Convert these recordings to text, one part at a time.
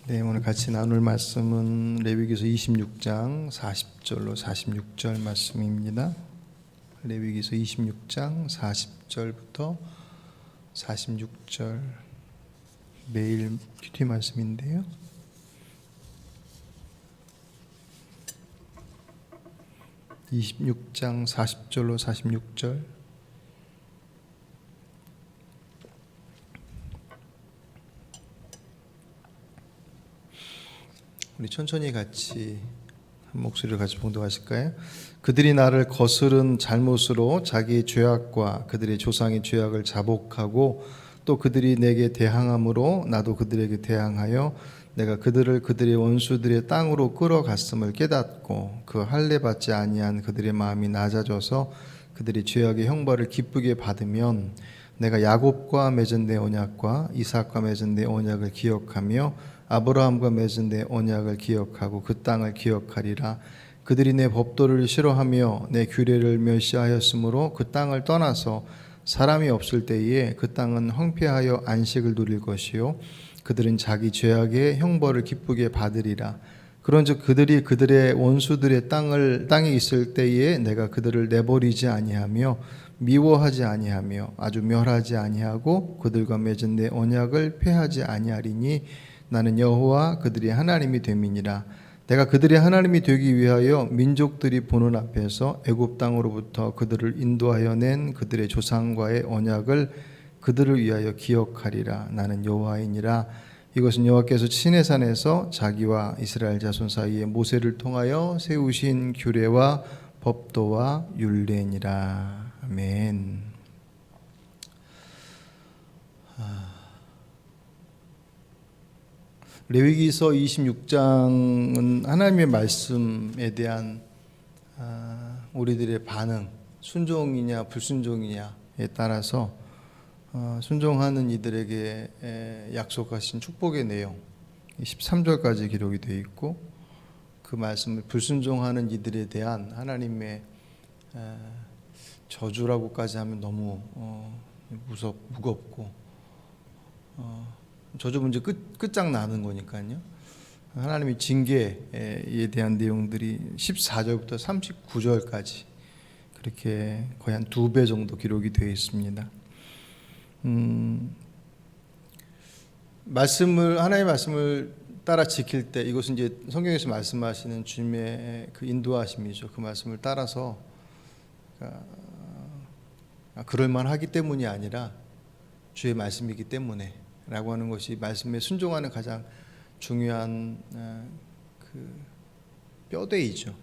네, 오늘 같이 나눌 말씀은 레위기서 26장 40절로 46절 말씀입니다. 레위기서 26장 40절부터 46절 매일 큐티 말씀인데요. (26장 40절로 46절) 우리 천천히 같이 한 목소리로 같이 봉독하실까요? 그들이 나를 거스른 잘못으로 자기의 죄악과 그들의 조상의 죄악을 자복하고 또 그들이 내게 대항함으로 나도 그들에게 대항하여 내가 그들을 그들의 원수들의 땅으로 끌어갔음을 깨닫고 그 할례 받지 아니한 그들의 마음이 낮아져서 그들이 죄악의 형벌을 기쁘게 받으면 내가 야곱과 맺은 내 언약과 이삭과 맺은 내 언약을 기억하며 아브라함과 맺은 내 언약을 기억하고 그 땅을 기억하리라. 그들이 내 법도를 싫어하며 내 규례를 멸시하였으므로 그 땅을 떠나서 사람이 없을 때에 그 땅은 황폐하여 안식을 누릴 것이요 그들은 자기 죄악의 형벌을 기쁘게 받으리라. 그런즉 그들이 그들의 원수들의 땅에 있을 때에 내가 그들을 내버리지 아니하며 미워하지 아니하며 아주 멸하지 아니하고 그들과 맺은 내 언약을 폐하지 아니하리니 나는 여호와 그들의 하나님이 됨이니라. 내가 그들의 하나님이 되기 위하여 민족들이 보는 앞에서 애굽 땅으로부터 그들을 인도하여 낸 그들의 조상과의 언약을 그들을 위하여 기억하리라. 나는 여호와이니라. 이것은 여호와께서 시내산에서 자기와 이스라엘 자손 사이에 모세를 통하여 세우신 규례와 법도와 율례니라. 아멘. 레위기서 26장은 하나님의 말씀에 대한 우리들의 반응, 순종이냐 불순종이냐에 따라서 순종하는 이들에게 약속하신 축복의 내용 13절까지 기록이 되어 있고, 그 말씀을 불순종하는 이들에 대한 하나님의 저주라고까지 하면 너무 무겁고 저주 문제 끝장나는 거니까요. 하나님의 징계에 대한 내용들이 14절부터 39절까지 그렇게 거의 한 2배 정도 기록이 되어 있습니다. 하나님의 말씀을 따라 지킬 때, 이것은 이제 성경에서 말씀하시는 주님의 그 인도하심이죠. 그 말씀을 따라서 그럴만하기 때문이 아니라 주의 말씀이기 때문에 라고 하는 것이 말씀에 순종하는 가장 중요한 그 뼈대이죠.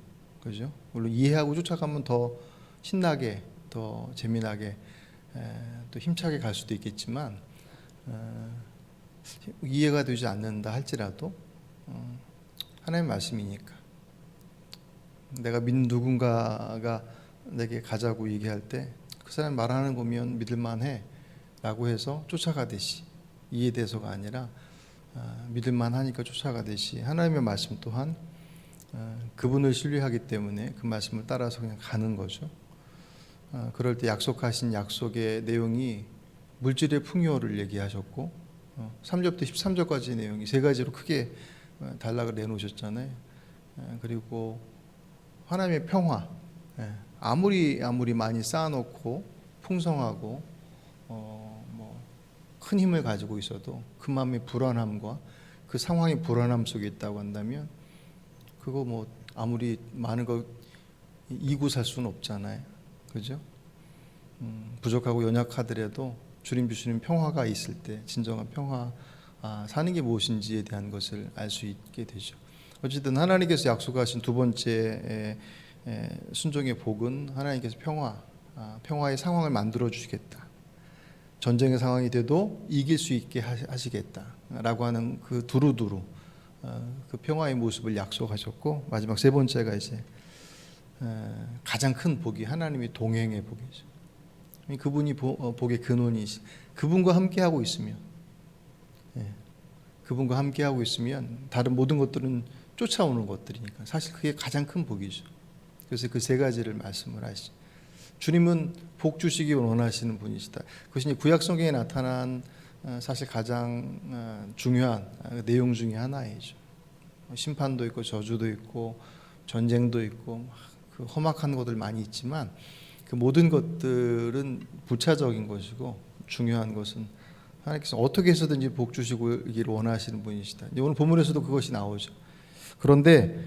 그죠? 물론 이해하고 쫓아가면 더 신나게, 더 재미나게, 또 힘차게 갈 수도 있겠지만, 이해가 되지 않는다 할지라도 하나님의 말씀이니까, 내가 믿는 누군가가 내게 가자고 얘기할 때 그 사람이 말하는 거면 믿을만해 라고 해서 쫓아가듯이, 이해돼서가 아니라 믿을만 하니까 쫓아가듯이, 하나님의 말씀 또한 그분을 신뢰하기 때문에 그 말씀을 따라서 그냥 가는 거죠. 그럴 때 약속하신 약속의 내용이 물질의 풍요를 얘기하셨고, 3절부터 13절까지 내용이 세 가지로 크게 단락을 내놓으셨잖아요. 그리고 하나님의 평화, 아무리 많이 쌓아놓고 풍성하고 큰 힘을 가지고 있어도 그 마음의 불안함과 그 상황의 불안함 속에 있다고 한다면, 그거 아무리 많은 거 이고 살 수는 없잖아요. 그죠? 부족하고 연약하더라도 주님 주시는 평화가 있을 때 진정한 평화, 사는 게 무엇인지에 대한 것을 알 수 있게 되죠. 어쨌든 하나님께서 약속하신 두 번째 순종의 복은 하나님께서 평화의 상황을 만들어 주시겠다. 전쟁의 상황이 돼도 이길 수 있게 하시겠다라고 하는 그 두루두루 그 평화의 모습을 약속하셨고, 마지막 세 번째가 이제 가장 큰 복이 하나님의 동행의 복이죠. 그분이 복의 근원이시. 그분과 함께하고 있으면, 그분과 함께하고 있으면 다른 모든 것들은 쫓아오는 것들이니까 사실 그게 가장 큰 복이죠. 그래서 그 세 가지를 말씀을 하시죠. 주님은 복 주시기 원하시는 분이시다. 그것이 구약 성경에 나타난 사실 가장 중요한 내용 중에 하나이죠. 심판도 있고 저주도 있고 전쟁도 있고 그 험악한 것들 많이 있지만 그 모든 것들은 부차적인 것이고 중요한 것은 하나님께서 어떻게 해서든지 복 주시기를 원하시는 분이시다. 오늘 본문에서도 그것이 나오죠. 그런데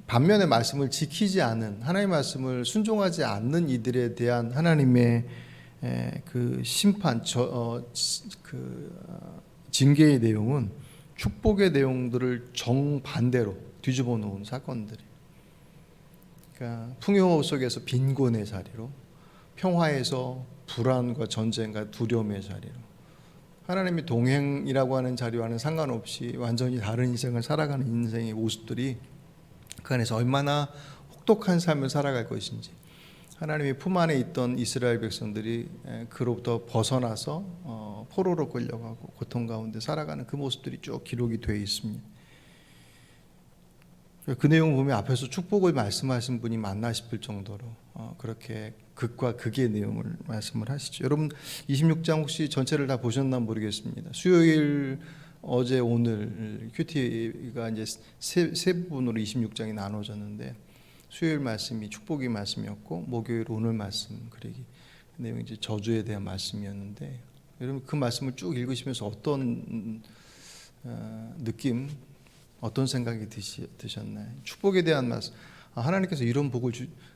반면에 말씀을 지키지 않은 하나님의 말씀을 순종하지 않는 이들에 대한 하나님의 그 심판, 징계의 내용은 축복의 내용들을 정반대로 뒤집어 놓은 사건들이. 그러니까 풍요 속에서 빈곤의 자리로, 평화에서 불안과 전쟁과 두려움의 자리로, 하나님의 동행이라고 하는 자리와는 상관없이 완전히 다른 인생을 살아가는 인생의 모습들이 그 안에서 얼마나 혹독한 삶을 살아갈 것인지, 하나님의 품 안에 있던 이스라엘 백성들이 그로부터 벗어나서 포로로 끌려가고 고통 가운데 살아가는 그 모습들이 쭉 기록이 되어 있습니다. 그 내용을 보면 앞에서 축복을 말씀하신 분이 맞나 싶을 정도로 그렇게 극과 극의 내용을 말씀을 하시죠. 여러분 26장 혹시 전체를 다 보셨나 모르겠습니다. 수요일, 어제, 오늘 큐티가 이제 세 부분으로 26장이 나눠졌는데, 수요일 말씀이 축복의 말씀이었고, 목요일 오늘 말씀 그리기 내용이 이제 저주에 대한 말씀이었는데, 여러분 그 말씀을 쭉 읽으시면서 어떤 느낌, 어떤 생각이 드셨나요? 축복에 대한 말씀, 하나님께서 이런 복을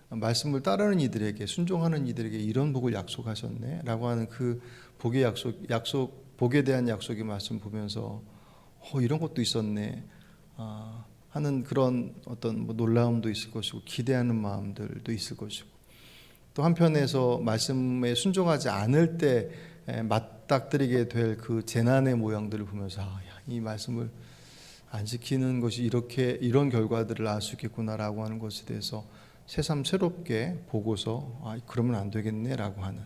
말씀을 따르는 이들에게, 순종하는 이들에게 이런 복을 약속하셨네 라고 하는 그 복의 복에 대한 약속의 말씀 보면서 이런 것도 있었네 하는 그런 어떤 놀라움도 있을 것이고, 기대하는 마음들도 있을 것이고, 또 한편에서 말씀에 순종하지 않을 때 맞닥뜨리게 될 그 재난의 모양들을 보면서 이 말씀을 안 지키는 것이 이런 결과들을 알 수 있겠구나라고 하는 것에 대해서 새삼 새롭게 보고서 그러면 안 되겠네라고 하는,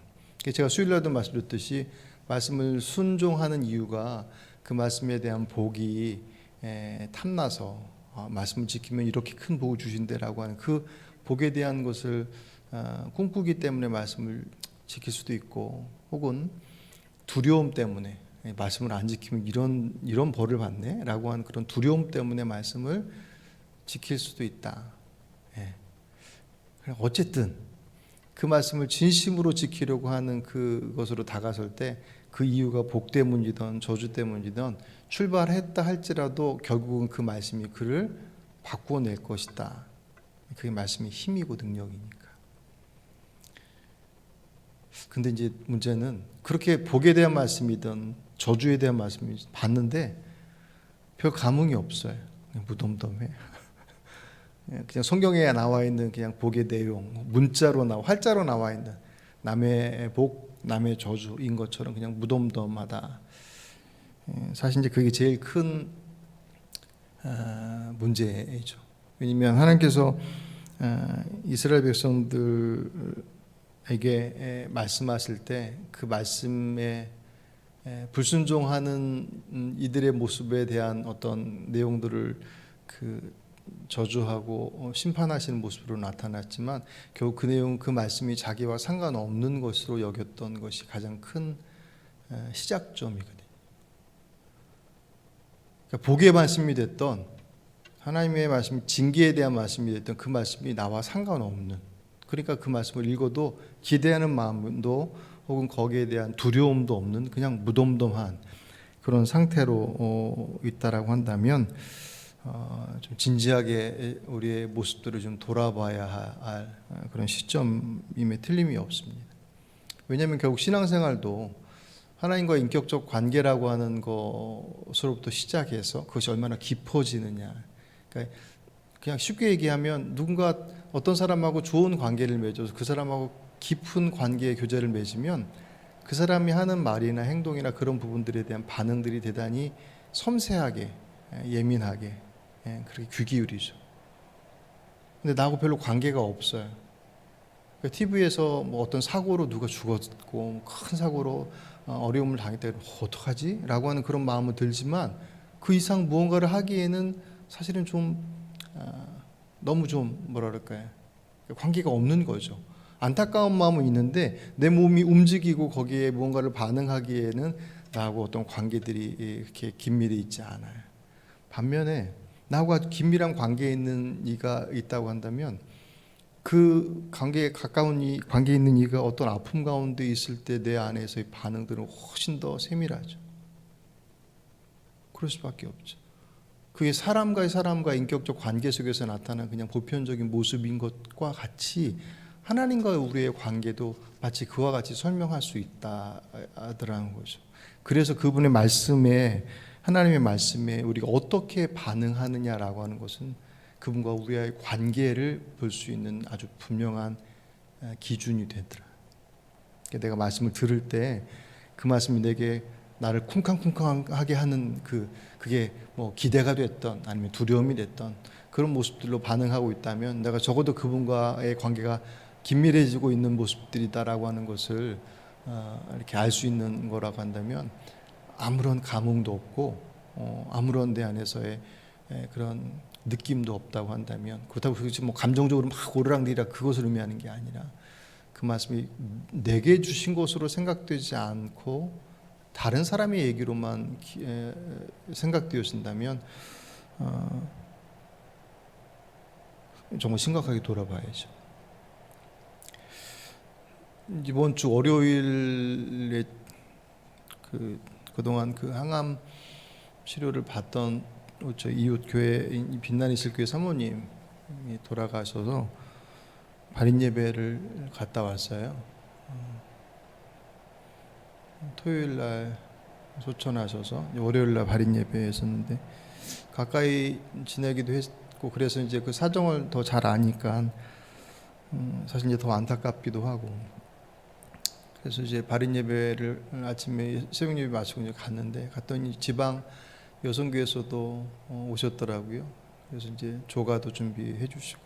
제가 수요일날도 말씀드렸듯이 말씀을 순종하는 이유가 그 말씀에 대한 복이 탐나서 말씀을 지키면 이렇게 큰 복을 주신다라고 하는 그 복에 대한 것을 꿈꾸기 때문에 말씀을 지킬 수도 있고, 혹은 두려움 때문에 말씀을 안 지키면 이런 벌을 받네라고 하는 그런 두려움 때문에 말씀을 지킬 수도 있다. 어쨌든 그 말씀을 진심으로 지키려고 하는 그것으로 다가설 때 그 이유가 복 때문이든 저주 때문이든 출발했다 할지라도 결국은 그 말씀이 그를 바꾸어낼 것이다. 그게 말씀의 힘이고 능력이니까. 근데 이제 문제는 그렇게 복에 대한 말씀이든 저주에 대한 말씀이 봤는데 별 감흥이 없어요. 그냥 무덤덤해. 그냥 성경에 나와 있는 그냥 복의 내용, 활자로 나와 있는 남의 복, 남의 저주인 것처럼 그냥 무덤덤하다. 사실 이제 그게 제일 큰 문제죠. 왜냐하면 하나님께서 이스라엘 백성들에게 말씀하실 때 그 말씀에 불순종하는 이들의 모습에 대한 어떤 내용들을 저주하고 심판하시는 모습으로 나타났지만, 결국 그 내용, 그 말씀이 자기와 상관없는 것으로 여겼던 것이 가장 큰 시작점이거든요. 그러니까 복의 말씀이 됐던, 하나님의 말씀, 징계에 대한 말씀이 됐던 그 말씀이 나와 상관없는, 그러니까 그 말씀을 읽어도 기대하는 마음도 혹은 거기에 대한 두려움도 없는 그냥 무덤덤한 그런 상태로 있다라고 한다면, 좀 진지하게 우리의 모습들을 좀 돌아봐야 할 그런 시점임에 틀림이 없습니다. 왜냐하면 결국 신앙생활도 하나님과 인격적 관계라고 하는 것으로부터 시작해서 그것이 얼마나 깊어지느냐. 그러니까 그냥 쉽게 얘기하면 누군가 어떤 사람하고 좋은 관계를 맺어서 그 사람하고 깊은 관계의 교제를 맺으면 그 사람이 하는 말이나 행동이나 그런 부분들에 대한 반응들이 대단히 섬세하게, 예민하게 그렇게 귀 기울이죠. 근데 나하고 별로 관계가 없어요. 그러니까 TV에서 뭐 어떤 사고로 누가 죽었고 큰 사고로 어려움을 당했다 그러면 어떡하지? 라고 하는 그런 마음은 들지만 그 이상 무언가를 하기에는 사실은 좀 너무 좀 뭐랄까요, 관계가 없는 거죠. 안타까운 마음은 있는데 내 몸이 움직이고 거기에 무언가를 반응하기에는 나하고 어떤 관계들이 이렇게 긴밀히 있지 않아요. 반면에 나하고 긴밀한 관계에 있는 이가 있다고 한다면 그 관계에 가까운 관계에 있는 이가 어떤 아픔 가운데 있을 때 내 안에서의 반응들은 훨씬 더 세밀하죠. 그럴 수밖에 없죠. 그게 사람과의 인격적 관계 속에서 나타나는 그냥 보편적인 모습인 것과 같이 하나님과의 우리의 관계도 마치 그와 같이 설명할 수 있다 하더라는 거죠. 그래서 그분의 말씀에, 하나님의 말씀에 우리가 어떻게 반응하느냐라고 하는 것은 그분과 우리의 관계를 볼 수 있는 아주 분명한 기준이 되더라. 내가 말씀을 들을 때 그 말씀이 내게 나를 쿵쾅쿵쾅하게 하는 그게 뭐 기대가 됐던 아니면 두려움이 됐던 그런 모습들로 반응하고 있다면 내가 적어도 그분과의 관계가 긴밀해지고 있는 모습들이다라고 하는 것을 이렇게 알 수 있는 거라고 한다면 아무런 감흥도 없고 아무런 내 안에서의 그런 느낌도 없다고 한다면, 그렇다고 그것이 뭐 감정적으로 막 오르락내리락 그것을 의미하는 게 아니라 그 말씀이 내게 주신 것으로 생각되지 않고 다른 사람의 얘기로만 생각되어진다면 정말 심각하게 돌아봐야죠. 이번 주 월요일에 그동안 그 항암 치료를 받던 저 이웃 교회 빛난 이슬 교회 사모님이 돌아가셔서 발인 예배를 갔다 왔어요. 토요일 날 소천하셔서 월요일 날 발인 예배였었는데 가까이 지내기도 했고 그래서 이제 그 사정을 더 잘 아니까 사실 이제 더 안타깝기도 하고, 그래서 이제 발인 예배를 아침에 새벽 예배 마치고 이제 갔더니 지방 여성교회에서도 오셨더라고요. 그래서 이제 조가도 준비해 주시고,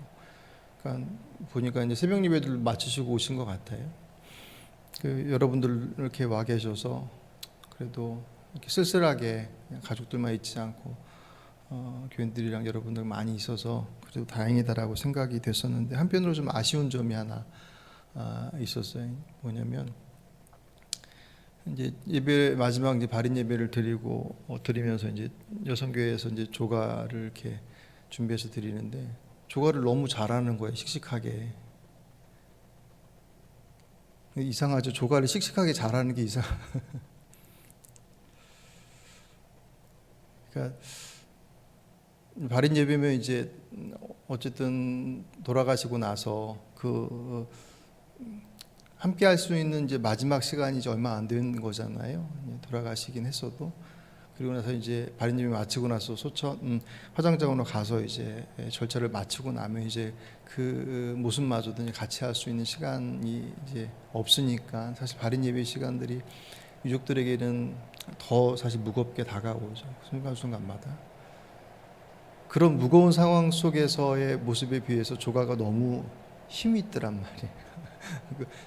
그러니까 보니까 이제 새벽 예배들 마치시고 오신 것 같아요. 여러분들 이렇게 와 계셔서 그래도 이렇게 쓸쓸하게 가족들만 있지 않고 교인들이랑 여러분들 많이 있어서 그래도 다행이다라고 생각이 됐었는데, 한편으로 좀 아쉬운 점이 하나 있었어요. 뭐냐면 이제 예배 마지막 이제 발인 예배를 드리면서 이제 여성교회에서 이제 조가를 이렇게 준비해서 드리는데 조가를 너무 잘하는 거예요. 씩씩하게. 이상하죠. 조가를 씩씩하게 잘하는 게 이상. 그러니까 발인 예배면 이제 어쨌든 돌아가시고 나서 함께 할 수 있는 이제 마지막 시간이 이제 얼마 안 된 거잖아요. 돌아가시긴 했어도. 그리고 나서 이제 발인 예배 마치고 나서 소천 화장장으로 가서 이제 절차를 마치고 나면 이제 그 모습마저도 같이 할 수 있는 시간이 이제 없으니까 사실 발인 예배 시간들이 유족들에게는 더 사실 무겁게 다가오죠. 순간순간마다. 그런 무거운 상황 속에서의 모습에 비해서 조가가 너무 힘이 있더란 말이에요.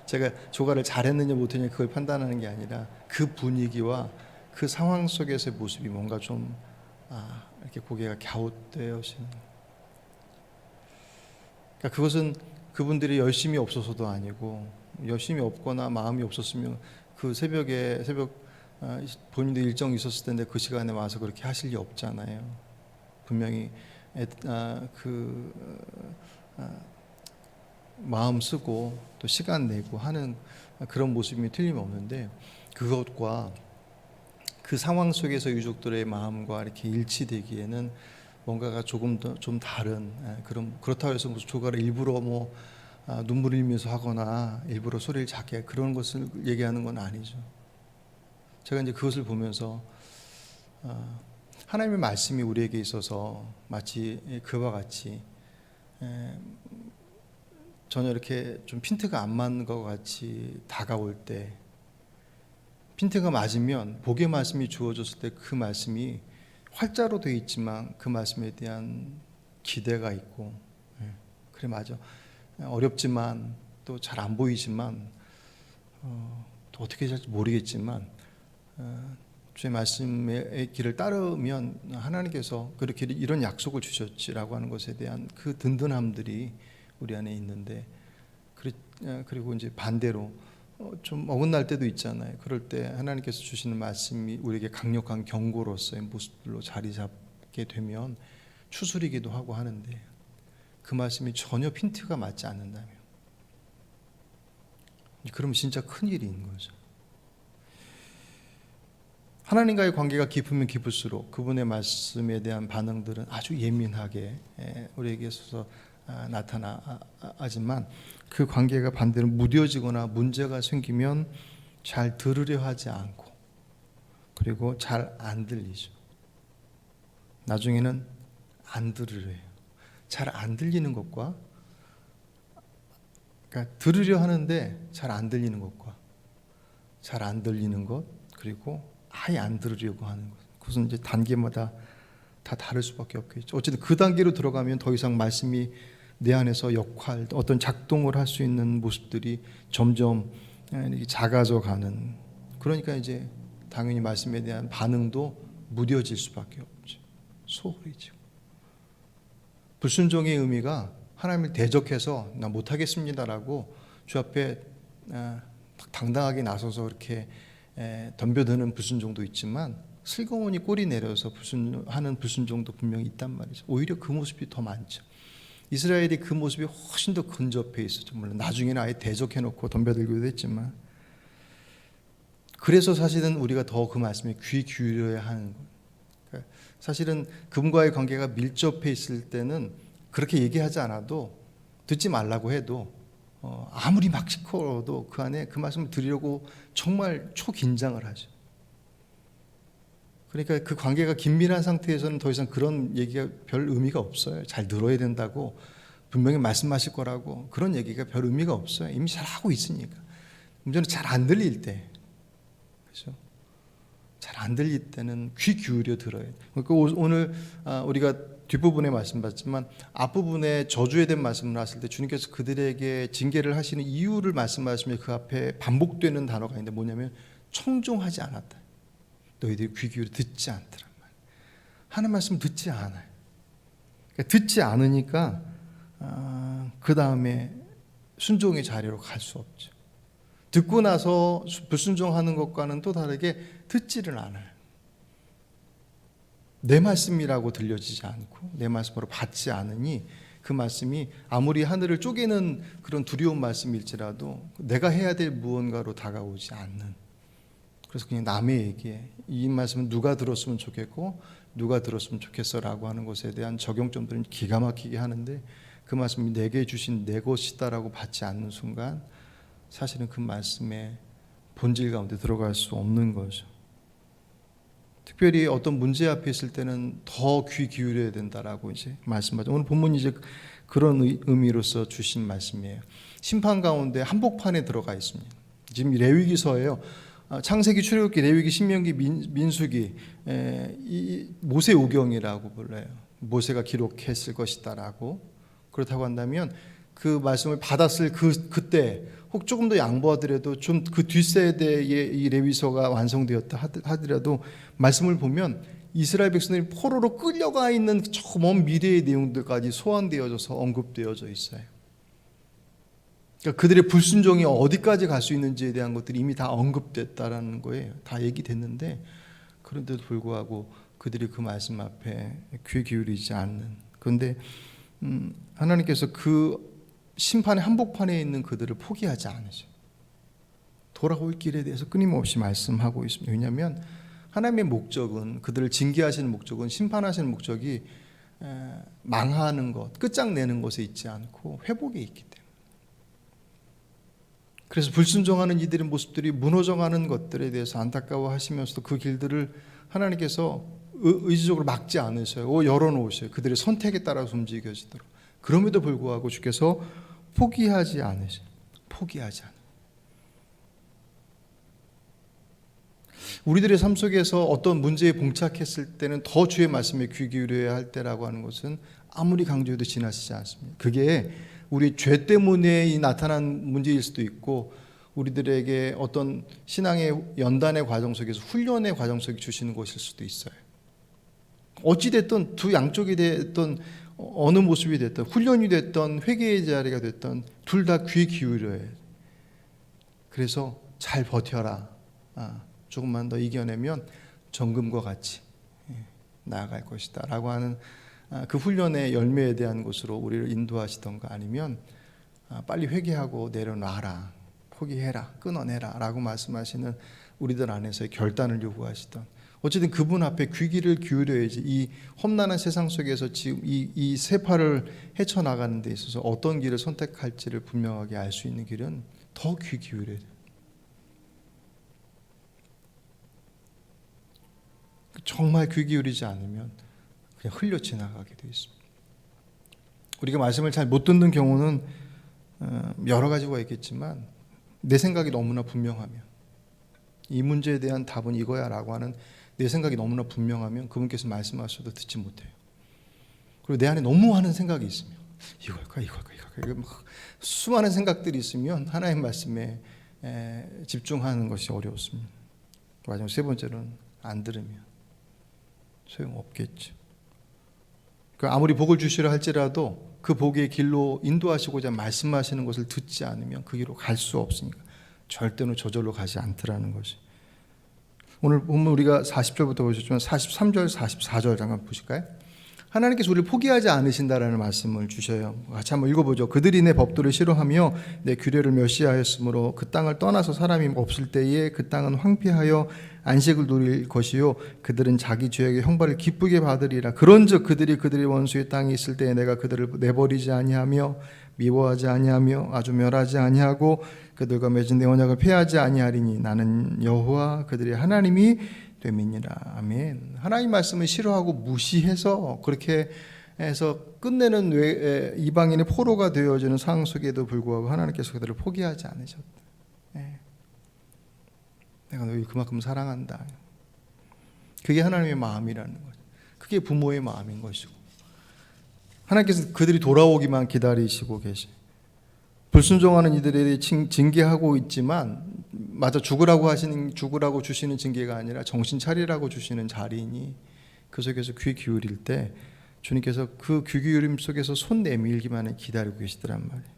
제가 조가를 잘했느냐 못했느냐 그걸 판단하는 게 아니라 그 분위기와 그 상황 속에서의 모습이 뭔가 좀 이렇게 고개가 갸웃되어지는. 그러니까 그것은 그분들이 열심이 없어서도 아니고, 열심이 없거나 마음이 없었으면 그 새벽 본인도 일정이 있었을 텐데 그 시간에 와서 그렇게 하실 리 없잖아요. 분명히 마음 쓰고 또 시간 내고 하는 그런 모습이 틀림없는데, 그것과 그 상황 속에서 유족들의 마음과 이렇게 일치되기에는 뭔가가 조금 더 좀 다른 그렇다고 해서 무슨 조가를 일부러 눈물을 흘리면서 하거나 일부러 소리를 작게 그런 것을 얘기하는 건 아니죠. 제가 이제 그것을 보면서 하나님의 말씀이 우리에게 있어서 마치 그와 같이 전혀 이렇게 좀 핀트가 안 맞는 것 같이 다가올 때, 핀트가 맞으면 복의 말씀이 주어졌을 때 그 말씀이 활자로 되어 있지만 그 말씀에 대한 기대가 있고, 그래 맞아, 어렵지만 또 잘 안 보이지만 또 어떻게 될지 모르겠지만 주의 말씀의 길을 따르면 하나님께서 그렇게 이런 약속을 주셨지라고 하는 것에 대한 그 든든함들이 우리 안에 있는데, 그리고 이제 반대로 좀 어긋날 때도 있잖아요. 그럴 때 하나님께서 주시는 말씀이 우리에게 강력한 경고로서의 모습들로 자리 잡게 되면 추스리기도 하고 하는데, 그 말씀이 전혀 핀트가 맞지 않는다면, 그러면 진짜 큰일인 거죠. 하나님과의 관계가 깊으면 깊을수록 그분의 말씀에 대한 반응들은 아주 예민하게 우리에게 있어서 나타나지만, 그 관계가 반대로 무뎌지거나 문제가 생기면 잘 들으려 하지 않고, 그리고 잘 안 들리죠. 나중에는 안 들으려 해요. 잘 안 들리는 것과, 그러니까 들으려 하는데 잘 안 들리는 것과, 잘 안 들리는 것, 그리고 아예 안 들으려고 하는 것, 그것은 이제 단계마다 다 다를 수밖에 없겠죠. 어쨌든 그 단계로 들어가면 더 이상 말씀이 내 안에서 역할, 어떤 작동을 할 수 있는 모습들이 점점 작아져 가는, 그러니까 이제 당연히 말씀에 대한 반응도 무뎌질 수밖에 없죠. 소홀해지고. 불순종의 의미가 하나님을 대적해서 나 못하겠습니다라고 주 앞에 당당하게 나서서 이렇게 덤벼드는 불순종도 있지만, 슬그머니 꼬리 내려서 하는 불순종도 분명히 있단 말이죠. 오히려 그 모습이 더 많죠. 이스라엘이 그 모습이 훨씬 더 근접해 있었죠. 물론 나중에는 아예 대적해놓고 덤벼들기도 했지만, 그래서 사실은 우리가 더 그 말씀에 귀 기울여야 하는 거예요. 그러니까 사실은 그분과의 관계가 밀접해 있을 때는 그렇게 얘기하지 않아도, 듣지 말라고 해도 아무리 막 시끄러워도 그 안에 그 말씀을 들으려고 정말 초긴장을 하죠. 그러니까 그 관계가 긴밀한 상태에서는 더 이상 그런 얘기가 별 의미가 없어요. 잘 들어야 된다고, 분명히 말씀하실 거라고, 그런 얘기가 별 의미가 없어요. 이미 잘 하고 있으니까. 문제는 잘 안 들릴 때, 그렇죠? 잘 안 들릴 때는 귀 기울여 들어야 돼요. 그러니까 오늘 우리가 뒷부분에 말씀 받지만, 앞부분에 저주에 대한 말씀을 하실 때 주님께서 그들에게 징계를 하시는 이유를 말씀하시면 그 앞에 반복되는 단어가 있는데, 뭐냐면 청종하지 않았다. 너희들이 귀 기울여 듣지 않더란 말이에요. 하는 말씀 듣지 않아요. 그러니까 듣지 않으니까 그 다음에 순종의 자리로 갈 수 없죠. 듣고 나서 불순종하는 것과는 또 다르게 듣지를 않아요. 내 말씀이라고 들려지지 않고 내 말씀으로 받지 않으니, 그 말씀이 아무리 하늘을 쪼개는 그런 두려운 말씀일지라도 내가 해야 될 무언가로 다가오지 않는, 그래서 그냥 남의 얘기에 이 말씀은 누가 들었으면 좋겠고 누가 들었으면 좋겠어라고 하는 것에 대한 적용점들은 기가 막히게 하는데, 그 말씀이 내게 주신 내 것이다라고 받지 않는 순간 사실은 그 말씀의 본질 가운데 들어갈 수 없는 거죠. 특별히 어떤 문제 앞에 있을 때는 더 귀 기울여야 된다라고 이제 말씀하죠. 오늘 본문이 이제 그런 의미로서 주신 말씀이에요. 심판 가운데 한복판에 들어가 있습니다. 지금 레위기서예요. 창세기, 출애굽기, 레위기, 신명기, 민수기, 이 모세오경이라고 불러요. 모세가 기록했을 것이다라고. 그렇다고 한다면 그 말씀을 받았을 그때, 혹 조금 더 양보하더라도 좀 그 뒷세대의 이 레위서가 완성되었다 하더라도, 말씀을 보면 이스라엘 백성들이 포로로 끌려가 있는 저 먼 미래의 내용들까지 소환되어져서 언급되어져 있어요. 그러니까 그들의 불순종이 어디까지 갈 수 있는지에 대한 것들이 이미 다 언급됐다라는 거예요. 다 얘기됐는데, 그런데도 불구하고 그들이 그 말씀 앞에 귀 기울이지 않는. 그런데 하나님께서 그 심판의 한복판에 있는 그들을 포기하지 않으셔. 돌아올 길에 대해서 끊임없이 말씀하고 있습니다. 왜냐하면 하나님의 목적은, 그들을 징계하시는 목적은, 심판하시는 목적이 망하는 것, 끝장내는 것에 있지 않고 회복에 있기 때문에. 그래서 불순종하는 이들의 모습들이 무너져가는 것들에 대해서 안타까워하시면서도 그 길들을 하나님께서 의지적으로 막지 않으셔요. 열어놓으셔요. 그들의 선택에 따라서 움직여지도록. 그럼에도 불구하고 주께서 포기하지 않으셔요. 포기하지 않아요. 우리들의 삶 속에서 어떤 문제에 봉착했을 때는 더 주의 말씀에 귀 기울여야 할 때라고 하는 것은 아무리 강조해도 지나치지 않습니다. 그게 우리 죄 때문에 나타난 문제일 수도 있고, 우리들에게 어떤 신앙의 연단의 과정 속에서, 훈련의 과정 속에 주시는 것일 수도 있어요. 어찌됐든 두 양쪽이 됐든 어느 모습이 됐든, 훈련이 됐든 회개의 자리가 됐든 둘 다 귀 기울여야 해요. 그래서 잘 버텨라. 조금만 더 이겨내면 정금과 같이 나아갈 것이다 라고 하는 그 훈련의 열매에 대한 것으로 우리를 인도하시던가, 아니면 빨리 회개하고 내려놔라, 포기해라, 끊어내라 라고 말씀하시는 우리들 안에서의 결단을 요구하시던, 어쨌든 그분 앞에 귀 귀를 기울여야지 이 험난한 세상 속에서 지금 이 세파를 헤쳐나가는 데 있어서 어떤 길을 선택할지를 분명하게 알 수 있는 길은 더 귀 기울여야 돼요. 정말 귀 기울이지 않으면 그냥 흘려 지나가게 되어 있습니다. 우리가 말씀을 잘 못 듣는 경우는 여러 가지가 있겠지만, 내 생각이 너무나 분명하면, 이 문제에 대한 답은 이거야 라고 하는 내 생각이 너무나 분명하면 그분께서 말씀하셔도 듣지 못해요. 그리고 내 안에 너무 많은 생각이 있으면, 이걸까 막 수많은 생각들이 있으면 하나님 말씀에 집중하는 것이 어려웠습니다. 마지막 세 번째로는 안 들으면 소용없겠죠. 아무리 복을 주시려 할지라도 그 복의 길로 인도하시고자 말씀하시는 것을 듣지 않으면 그 길로 갈 수 없으니까 절대로 저절로 가지 않더라는 것이. 오늘 보면 우리가 40절부터 보셨지만 43절, 44절 잠깐 보실까요? 하나님께서 우리를 포기하지 않으신다라는 말씀을 주셔요. 같이 한번 읽어보죠. 그들이 내 법도를 싫어하며 내 규례를 멸시하였으므로 그 땅을 떠나서 사람이 없을 때에 그 땅은 황폐하여 안식을 누릴 것이요 그들은 자기 죄악의 형벌을 기쁘게 받으리라. 그런즉 그들이 원수의 땅에 있을 때에 내가 그들을 내버리지 아니하며 미워하지 아니하며 아주 멸하지 아니하고 그들과 맺은 내 언약을 폐하지 아니하리니 나는 여호와 그들의 하나님이 됨이니라. 아멘. 하나님 말씀을 싫어하고 무시해서 그렇게 해서 끝내는 이방인의 포로가 되어지는 상황 속에도 불구하고 하나님께서 그들을 포기하지 않으셨다. 내가 너희 그만큼 사랑한다. 그게 하나님의 마음이라는 거죠. 그게 부모의 마음인 것이고, 하나님께서 그들이 돌아오기만 기다리시고 계시. 불순종하는 이들에 징계하고 있지만, 맞아 죽으라고 주시는 징계가 아니라 정신 차리라고 주시는 자리이니, 그 속에서 귀 기울일 때 주님께서 그 귀 기울임 속에서 손 내밀기만을 기다리고 계시더란 말이에요.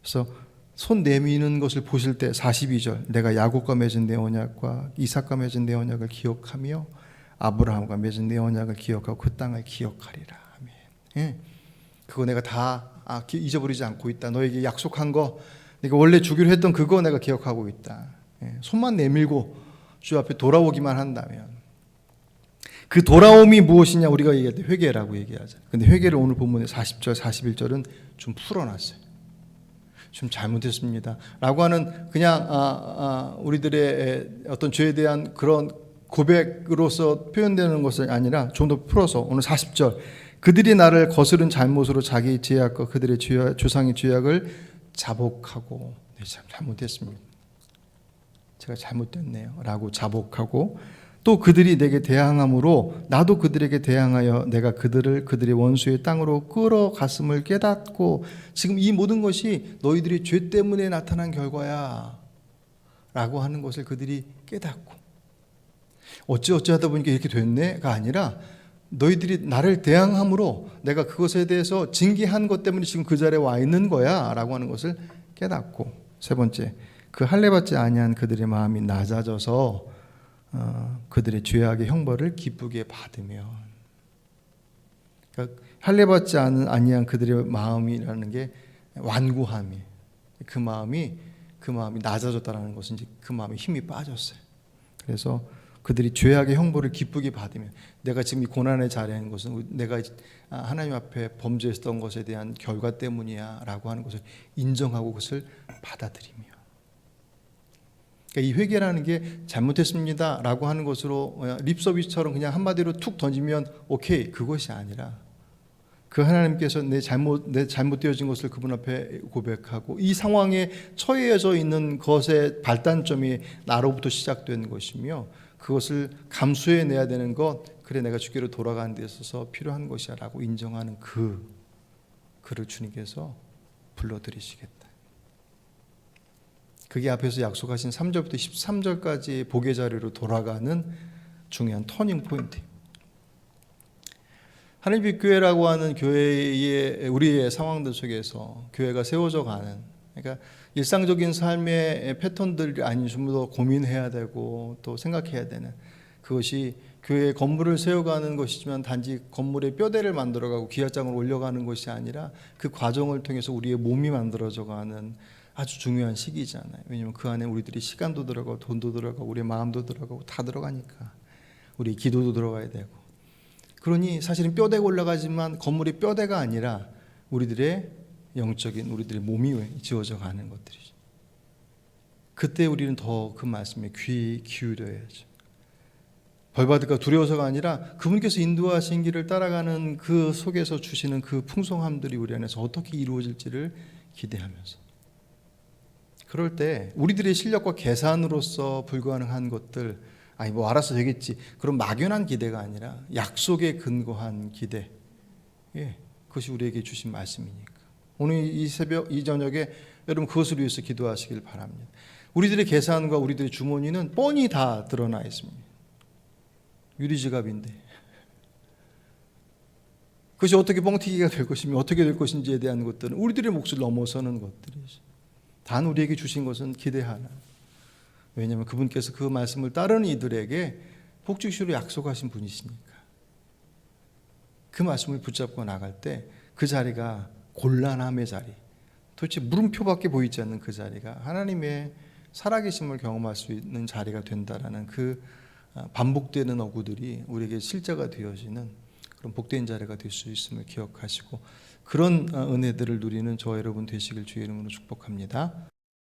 그래서 손 내미는 것을 보실 때 42절, 내가 야곱과 맺은 내 언약과 이삭과 맺은 내 언약을 기억하며 아브라함과 맺은 내 언약을 기억하고 그 땅을 기억하리라. 아멘. 그거 내가 다 잊어버리지 않고 있다. 너에게 약속한 거, 내가 원래 주기로 했던 그거 내가 기억하고 있다. 손만 내밀고 주 앞에 돌아오기만 한다면, 그 돌아옴이 무엇이냐, 우리가 얘기할 때 회개라고 얘기하죠. 근데 회개를 오늘 본문의 40절 41절은 좀 풀어놨어요. 좀 잘못했습니다 라고 하는 그냥 우리들의 어떤 죄에 대한 그런 고백으로서 표현되는 것이 아니라 좀 더 풀어서 오늘 40절, 그들이 나를 거스른 잘못으로 자기 죄악과 그들의 조상의 죄악을 자복하고, 참 잘못했습니다, 제가 잘못됐네요 라고 자복하고, 또 그들이 내게 대항함으로 나도 그들에게 대항하여 내가 그들의 원수의 땅으로 끌어갔음을 깨닫고, 지금 이 모든 것이 너희들이 죄 때문에 나타난 결과야 라고 하는 것을 그들이 깨닫고, 어찌하다 보니까 이렇게 됐네가 아니라 너희들이 나를 대항함으로 내가 그것에 대해서 징계한 것 때문에 지금 그 자리에 와 있는 거야 라고 하는 것을 깨닫고, 세 번째, 그 할례받지 아니한 그들의 마음이 낮아져서 그들의 죄악의 형벌을 기쁘게 받으면, 그러니까 할례받지 아니한 그들의 마음이라는 게 완고함이, 그 마음이 낮아졌다는 것은 이제 그 마음에 힘이 빠졌어요. 그래서 그들이 죄악의 형벌을 기쁘게 받으면, 내가 지금 이 고난의 자리에 있는 것은 내가 하나님 앞에 범죄했던 것에 대한 결과 때문이야 라고 하는 것을 인정하고 그것을 받아들이며, 그러니까 이 회개라는 게 잘못했습니다 라고 하는 것으로 립서비스처럼 그냥 한마디로 툭 던지면 오케이, 그것이 아니라 그 하나님께서 내 잘못되어진 것을 그분 앞에 고백하고, 이 상황에 처해져 있는 것의 발단점이 나로부터 시작된 것이며 그것을 감수해내야 되는 것, 그래 내가 주께로 돌아가는 데 있어서 필요한 것이야 라고 인정하는 그를 주님께서 불러들이시겠다. 그게 앞에서 약속하신 3절부터 13절까지 복의 자리로 돌아가는 중요한 터닝 포인트. 하나님의 교회라고 하는 교회의 우리의 상황들 속에서 교회가 세워져 가는 그러니까 일상적인 삶의 패턴들이 아닌 좀 더 고민해야 되고 또 생각해야 되는, 그것이 교회 건물을 세워가는 것이지만 단지 건물의 뼈대를 만들어가고 기와장을 올려가는 것이 아니라 그 과정을 통해서 우리의 몸이 만들어져가는 아주 중요한 시기잖아요. 왜냐하면 그 안에 우리들이 시간도 들어가고 돈도 들어가고 우리의 마음도 들어가고 다 들어가니까, 우리 기도도 들어가야 되고. 그러니 사실은 뼈대가 올라가지만 건물이 뼈대가 아니라 우리들의 영적인 우리들의 몸이 지어져 가는 것들이죠. 그때 우리는 더 그 말씀에 귀 기울여야죠. 벌받을까 두려워서가 아니라 그분께서 인도하신 길을 따라가는 그 속에서 주시는 그 풍성함들이 우리 안에서 어떻게 이루어질지를 기대하면서, 그럴 때 우리들의 실력과 계산으로서 불가능한 것들, 아니 뭐 알아서 되겠지, 그런 막연한 기대가 아니라 약속에 근거한 기대, 그것이 우리에게 주신 말씀이니까 오늘 이 새벽 이 저녁에 여러분 그것을 위해서 기도하시길 바랍니다. 우리들의 계산과 우리들의 주머니는 뻔히 다 드러나 있습니다. 유리지갑인데 그것이 어떻게 뻥튀기가 될 것이며 어떻게 될 것인지에 대한 것들은 우리들의 몫을 넘어서는 것들이죠. 단 우리에게 주신 것은 기대 하나. 왜냐하면 그분께서 그 말씀을 따르는 이들에게 복주시로 약속하신 분이시니까. 그 말씀을 붙잡고 나갈 때 그 자리가 곤란함의 자리, 도대체 물음표밖에 보이지 않는 그 자리가 하나님의 살아계심을 경험할 수 있는 자리가 된다라는 그 반복되는 어구들이 우리에게 실제가 되어지는 그런 복된 자리가 될 수 있음을 기억하시고, 그런 은혜들을 누리는 저와 여러분 되시길 주의 이름으로 축복합니다.